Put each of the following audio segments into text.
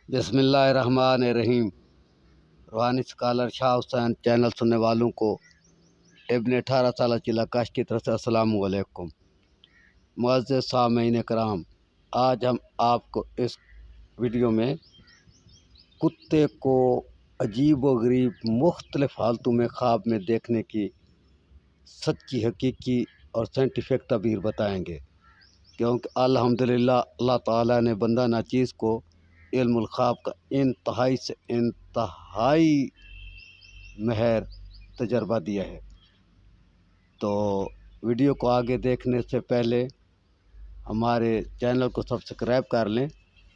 بسم اللہ الرحمن الرحیم۔ روحانی اسکالر شاہ حسین چینل سننے والوں کو ابن 18 سالہ چلاکش کی طرف سے السلام علیکم۔ معزز سامعین کرام، آج ہم آپ کو اس ویڈیو میں کتے کو عجیب و غریب مختلف حالتوں میں خواب میں دیکھنے کی سچی حقیقی اور سائنٹیفک تعبیر بتائیں گے، کیونکہ الحمدللہ اللہ تعالیٰ نے بندہ ناچیز کو علم الخواب کا انتہائی سے انتہائی مہر تجربہ دیا ہے۔ تو ویڈیو کو آگے دیکھنے سے پہلے ہمارے چینل کو سبسکرائب کر لیں،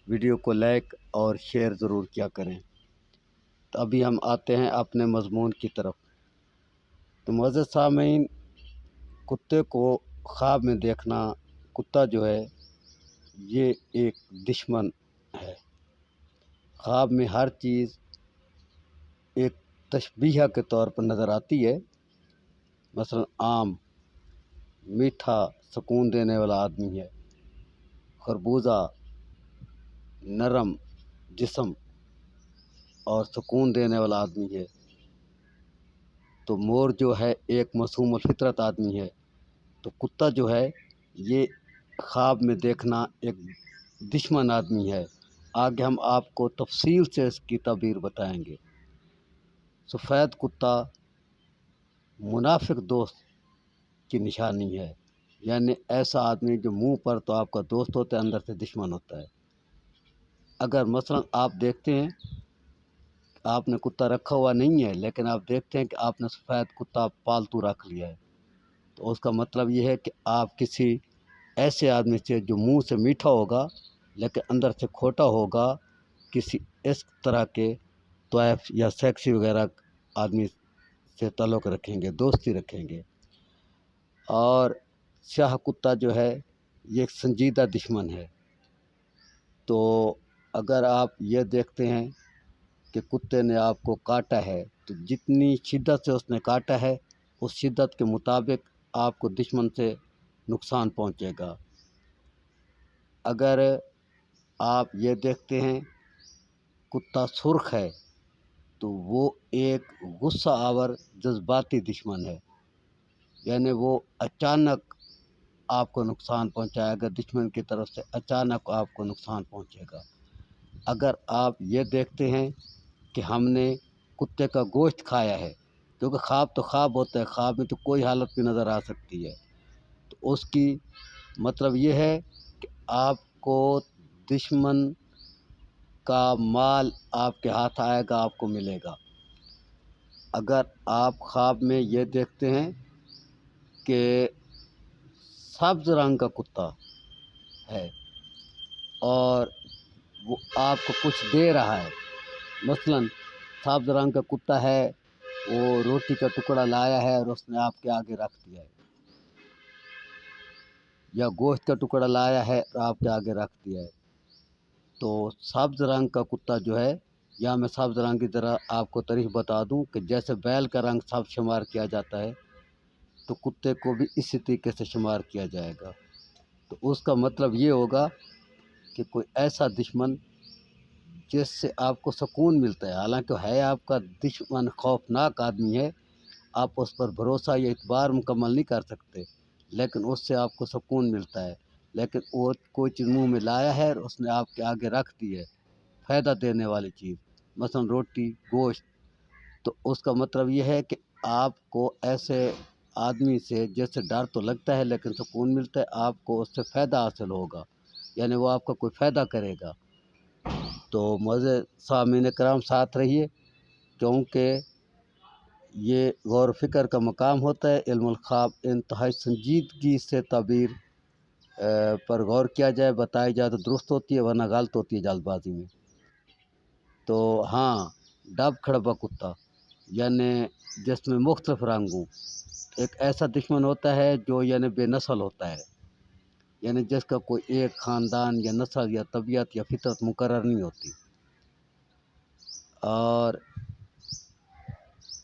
ویڈیو کو لائک اور شیئر ضرور کیا کریں۔ تو ابھی ہم آتے ہیں اپنے مضمون کی طرف۔ تو معزز سامعین، کتے کو خواب میں دیکھنا، کتا جو ہے یہ ایک دشمن ہے۔ خواب میں ہر چیز ایک تشبیہ کے طور پر نظر آتی ہے، مثلا آم میٹھا سکون دینے والا آدمی ہے، خربوزہ نرم جسم اور سکون دینے والا آدمی ہے، تو مور جو ہے ایک معصوم الفطرت آدمی ہے، تو کتا جو ہے یہ خواب میں دیکھنا ایک دشمن آدمی ہے۔ آگے ہم آپ کو تفصیل سے اس کی تعبیر بتائیں گے۔ سفید کتا منافق دوست کی نشانی ہے، یعنی ایسا آدمی جو منہ پر تو آپ کا دوست ہوتا ہے، اندر سے دشمن ہوتا ہے۔ اگر مثلا آپ دیکھتے ہیں آپ نے کتا رکھا ہوا نہیں ہے، لیکن آپ دیکھتے ہیں کہ آپ نے سفید کتا پالتو رکھ لیا ہے، تو اس کا مطلب یہ ہے کہ آپ کسی ایسے آدمی سے جو منہ سے میٹھا ہوگا لیکن اندر سے کھوٹا ہوگا، کسی اس طرح کے طویف یا سیکسی وغیرہ آدمی سے تعلق رکھیں گے، دوستی رکھیں گے۔ اور سیاہ کتا جو ہے یہ ایک سنجیدہ دشمن ہے۔ تو اگر آپ یہ دیکھتے ہیں کہ کتے نے آپ کو کاٹا ہے، تو جتنی شدت سے اس نے کاٹا ہے اس شدت کے مطابق آپ کو دشمن سے نقصان پہنچے گا۔ اگر آپ یہ دیکھتے ہیں کتا سرخ ہے، تو وہ ایک غصہ آور جذباتی دشمن ہے، یعنی وہ اچانک آپ کو نقصان پہنچائے گا، دشمن کی طرف سے اچانک آپ کو نقصان پہنچے گا۔ اگر آپ یہ دیکھتے ہیں کہ ہم نے کتے کا گوشت کھایا ہے، کیونکہ خواب تو خواب ہوتا ہے، خواب میں تو کوئی حالت بھی نظر آ سکتی ہے، تو اس کی مطلب یہ ہے کہ آپ کو دشمن کا مال آپ کے ہاتھ آئے گا، آپ کو ملے گا۔ اگر آپ خواب میں یہ دیکھتے ہیں کہ سبز رنگ کا کتا ہے اور وہ آپ کو کچھ دے رہا ہے، مثلا سبز رنگ کا کتا ہے، وہ روٹی کا ٹکڑا لایا ہے اور اس نے آپ کے آگے رکھ دیا ہے، یا گوشت کا ٹکڑا لایا ہے اور آپ کے آگے رکھ دیا ہے، تو سبز رنگ کا کتا جو ہے، یا میں سبز رنگ کی طرح آپ کو تعریف بتا دوں کہ جیسے بیل کا رنگ سبز شمار کیا جاتا ہے، تو کتے کو بھی اسی طریقے سے شمار کیا جائے گا۔ تو اس کا مطلب یہ ہوگا کہ کوئی ایسا دشمن جس سے آپ کو سکون ملتا ہے، حالانکہ ہے آپ کا دشمن خوفناک آدمی ہے، آپ اس پر بھروسہ یا اعتبار مکمل نہیں کر سکتے، لیکن اس سے آپ کو سکون ملتا ہے۔ لیکن وہ کوئی چیز منہ میں لایا ہے اور اس نے آپ کے آگے رکھ دی ہے، فائدہ دینے والی چیز، مثلا روٹی گوشت، تو اس کا مطلب یہ ہے کہ آپ کو ایسے آدمی سے جیسے ڈر تو لگتا ہے لیکن سکون ملتا ہے، آپ کو اس سے فائدہ حاصل ہوگا، یعنی وہ آپ کا کوئی فائدہ کرے گا۔ تو معزز سامعین کرام ساتھ رہیے، کیونکہ یہ غور و فکر کا مقام ہوتا ہے۔ علم الخواب انتہائی سنجیدگی سے تعبیر پر غور کیا جائے، بتائی جائے تو درست ہوتی ہے، ورنہ غلط ہوتی ہے جلد بازی میں۔ تو ہاں، ڈب کھڑبا کتا یعنی جس میں مختلف رنگ ہوں، ایک ایسا دشمن ہوتا ہے جو یعنی بے نسل ہوتا ہے، یعنی جس کا کوئی ایک خاندان یا نسل یا طبیعت یا فطرت مقرر نہیں ہوتی۔ اور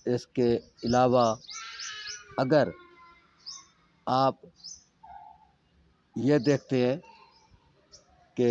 اس کے علاوہ اگر آپ یہ دیکھتے ہیں کہ